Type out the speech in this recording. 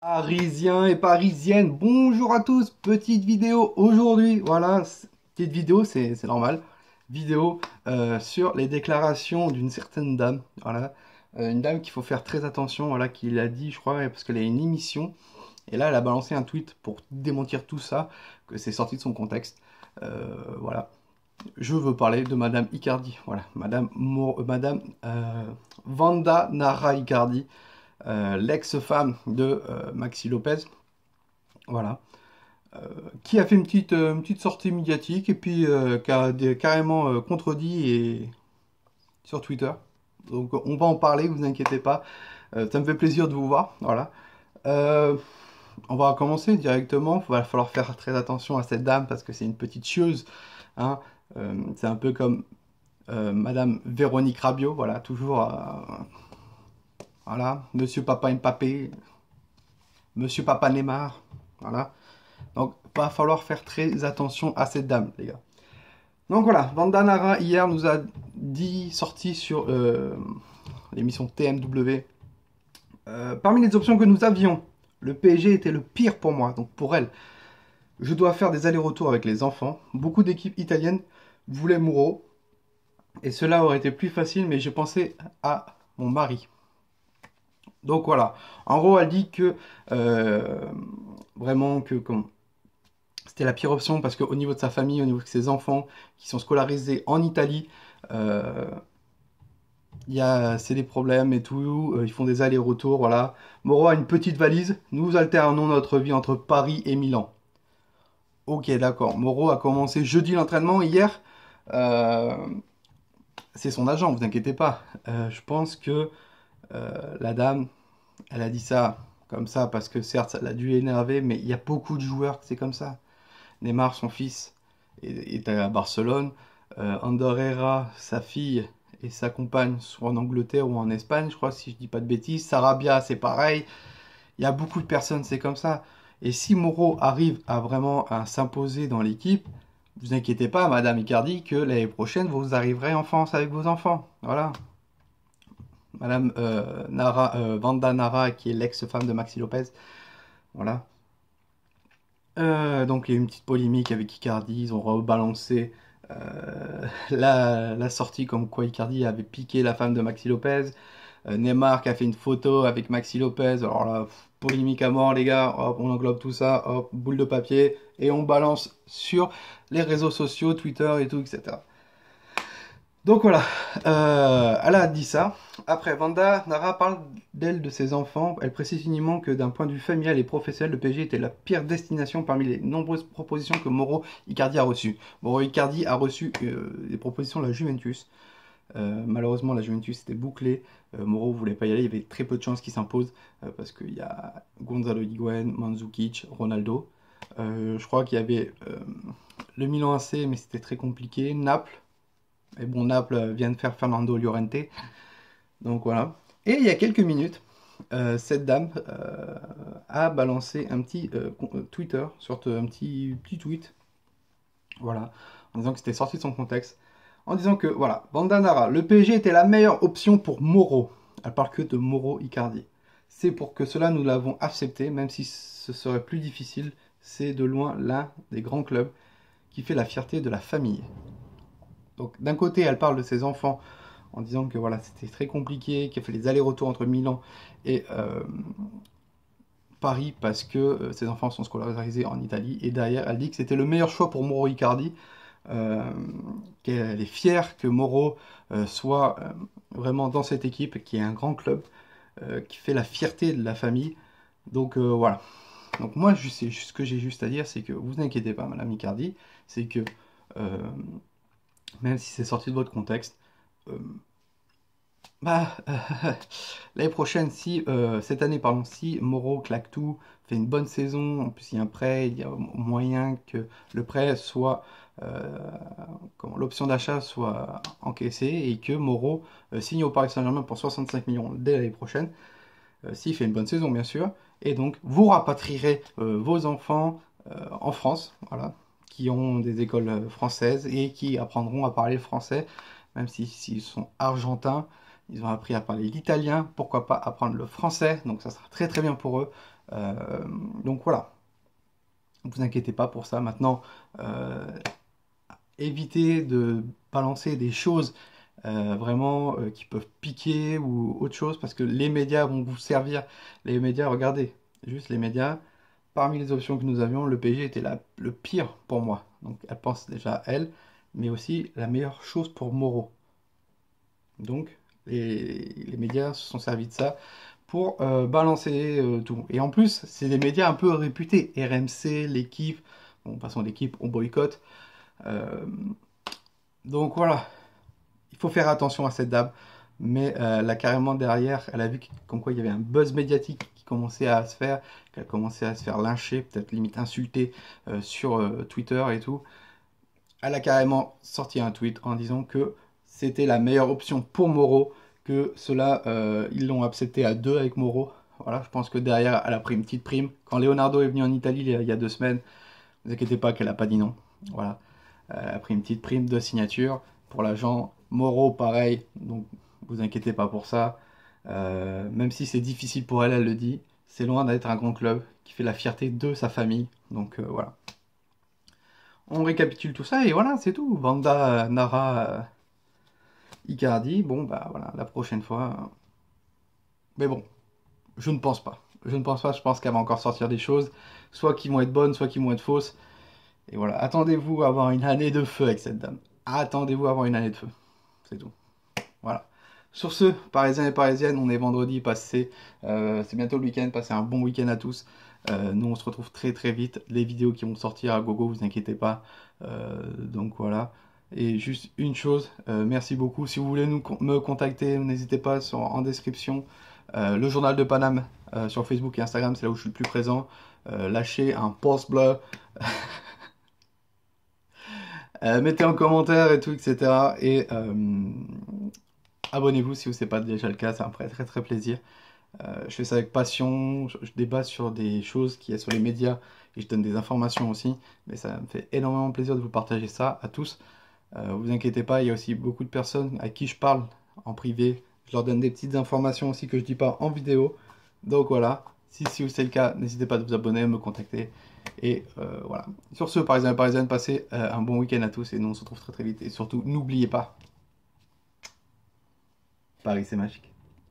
Parisiens et parisiennes, bonjour à tous, petite vidéo aujourd'hui, voilà, petite vidéo, c'est normal, vidéo sur les déclarations d'une certaine dame, voilà, une dame qu'il faut faire très attention, voilà, qui l'a dit, je crois, parce qu'elle a une émission, et là elle a balancé un tweet pour démentir tout ça, que c'est sorti de son contexte, voilà. Je veux parler de Madame Icardi, voilà, Madame Vanda Nara Icardi, l'ex-femme de Maxi Lopez, voilà, qui a fait une petite sortie médiatique et puis qui a carrément contredit sur Twitter. Donc on va en parler, vous inquiétez pas. Ça me fait plaisir de vous voir, voilà. Euh, on va commencer directement. Il va falloir faire très attention à cette dame parce que c'est une petite chieuse, hein. C'est un peu comme Madame Véronique Rabiot, voilà, toujours, voilà, Monsieur Papa Mbappé, Monsieur Papa Neymar, voilà. Donc, va falloir faire très attention à cette dame, les gars. Donc voilà, Vandanara hier nous a dit, sorti sur l'émission TMW, parmi les options que nous avions, le PSG était le pire pour moi, donc pour elle. Je dois faire des allers-retours avec les enfants. Beaucoup d'équipes italiennes voulaient Mouro, et cela aurait été plus facile, mais j'ai pensé à mon mari. Donc voilà, en gros, elle dit que vraiment que comment c'était la pire option parce qu'au niveau de sa famille, au niveau de ses enfants qui sont scolarisés en Italie, euh, c'est des problèmes et tout. Ils font des allers-retours, voilà. Moro a une petite valise. Nous alternons notre vie entre Paris et Milan. Ok, d'accord. Moro a commencé jeudi l'entraînement. Hier, euh, c'est son agent, vous inquiétez pas. Je pense que la dame, elle a dit ça comme ça parce que certes, ça l'a dû énerver, mais il y a beaucoup de joueurs que c'est comme ça. Neymar, son fils, est à Barcelone. Ander Herrera, sa fille et sa compagne sont en Angleterre ou en Espagne, je crois, si je dis pas de bêtises. Sarabia, c'est pareil. Il y a beaucoup de personnes, c'est comme ça. Et si Moreau arrive à vraiment à s'imposer dans l'équipe, vous inquiétez pas, Madame Icardi, que l'année prochaine, vous arriverez en France avec vos enfants. Voilà. Madame Vanda Nara, qui est l'ex-femme de Maxi Lopez. Voilà. Donc il y a eu une petite polémique avec Icardi, ils ont rebalancé la sortie comme quoi Icardi avait piqué la femme de Maxi Lopez. Neymar qui a fait une photo avec Maxi Lopez, alors là, polémique à mort les gars, hop, on englobe tout ça, hop, boule de papier, et on balance sur les réseaux sociaux, Twitter et tout, etc. Donc voilà, elle a dit ça. Après, Vanda Nara parle d'elle, de ses enfants. Elle précise uniquement que d'un point de vue familial et professionnel, le PSG était la pire destination parmi les nombreuses propositions que Mauro Icardi a reçues. Mauro Icardi a reçu des propositions de la Juventus. Malheureusement, la Juventus était bouclée. Mauro ne voulait pas y aller. Il y avait très peu de chances qu'il s'impose parce qu'il y a Gonzalo Higuaín, Mandzukic, Ronaldo. Je crois qu'il y avait le Milan AC, mais c'était très compliqué. Naples. Et bon, Naples vient de faire Fernando Llorente. Donc voilà. Et il y a quelques minutes, cette dame a balancé un petit Twitter, sorte un petit tweet, voilà, en disant que c'était sorti de son contexte, en disant que, voilà, Bandanara, le PSG était la meilleure option pour Moro. Elle parle que de Moro Icardi. C'est pour que cela, nous l'avons accepté, même si ce serait plus difficile. C'est de loin l'un des grands clubs qui fait la fierté de la famille. Donc d'un côté, elle parle de ses enfants en disant que voilà, c'était très compliqué, qu'elle fait les allers-retours entre Milan et Paris parce que ses enfants sont scolarisés en Italie. Et derrière, elle dit que c'était le meilleur choix pour Mauro Icardi, euh, qu'elle est fière que Mauro soit vraiment dans cette équipe, qui est un grand club, qui fait la fierté de la famille. Donc voilà. Donc moi, ce que j'ai juste à dire, c'est que vous inquiétez pas, Madame Icardi, c'est que euh, même si c'est sorti de votre contexte, euh, bah, l'année prochaine, si cette année, pardon, si Moro claque tout, fait une bonne saison, en plus il y a un prêt, il y a moyen que le prêt soit, euh, l'option d'achat soit encaissée et que Moro signe au Paris Saint-Germain pour 65 millions dès l'année prochaine, s'il fait une bonne saison bien sûr, et donc vous rapatrierez vos enfants en France, voilà, qui ont des écoles françaises et qui apprendront à parler le français, même s'ils sont argentins. Ils ont appris à parler l'italien, pourquoi pas apprendre le français, donc ça sera très très bien pour eux. Donc voilà, ne vous inquiétez pas pour ça. Maintenant, évitez de balancer des choses vraiment qui peuvent piquer ou autre chose, parce que les médias vont vous servir. Les médias, regardez, juste les médias, parmi les options que nous avions, le PSG était le pire pour moi. Donc elle pense déjà à elle, mais aussi la meilleure chose pour Moreau. Donc les médias se sont servis de ça pour balancer tout. Et en plus, c'est des médias un peu réputés. RMC, l'équipe, bon, de toute façon l'équipe, on boycotte. Euh, donc voilà, il faut faire attention à cette dame. Mais là, carrément derrière, elle a vu comme quoi il y avait un buzz médiatique qui commençait à se faire, qu'elle commençait à se faire lyncher, peut-être limite insulter sur Twitter et tout. Elle a carrément sorti un tweet en disant que c'était la meilleure option pour Moreau, que cela, ils l'ont accepté à deux avec Moreau. Voilà, je pense que derrière, elle a pris une petite prime. Quand Leonardo est venu en Italie il y a 2 semaines, ne vous inquiétez pas qu'elle n'a pas dit non. Voilà, elle a pris une petite prime de signature. Pour l'agent Moreau, pareil, donc vous inquiétez pas pour ça. Même si c'est difficile pour elle, elle le dit. C'est loin d'être un grand club qui fait la fierté de sa famille. Donc voilà. On récapitule tout ça et voilà, c'est tout. Vanda, Nara, Icardi, bon bah voilà, la prochaine fois. Mais bon, je ne pense pas. Je ne pense pas, je pense qu'elle va encore sortir des choses, soit qui vont être bonnes, soit qui vont être fausses. Et voilà, attendez-vous à avoir une année de feu avec cette dame. Attendez-vous à avoir une année de feu. C'est tout. Voilà. Sur ce, Parisiens et Parisiennes, on est vendredi, c'est bientôt le week-end, passez un bon week-end à tous. Nous, on se retrouve très très vite. Les vidéos qui vont sortir à gogo, vous inquiétez pas. Donc voilà. Et juste une chose, merci beaucoup. Si vous voulez me contacter, n'hésitez pas en description. Le journal de Paname sur Facebook et Instagram, c'est là où je suis le plus présent. Lâchez un pouce bleu. Mettez en commentaire et tout, etc. Et abonnez-vous si ce n'est pas déjà le cas, ça me ferait très très plaisir. Je fais ça avec passion, je débat sur des choses qu'il y a sur les médias et je donne des informations aussi. Mais ça me fait énormément plaisir de vous partager ça à tous. Vous inquiétez pas, il y a aussi beaucoup de personnes à qui je parle en privé. Je leur donne des petites informations aussi que je dis pas en vidéo. Donc voilà, si c'est le cas, n'hésitez pas à vous abonner, à me contacter. Et voilà. Sur ce, Parisiens et Parisiennes, passez un bon week-end à tous et nous on se retrouve très très vite. Et surtout, n'oubliez pas, Paris c'est magique.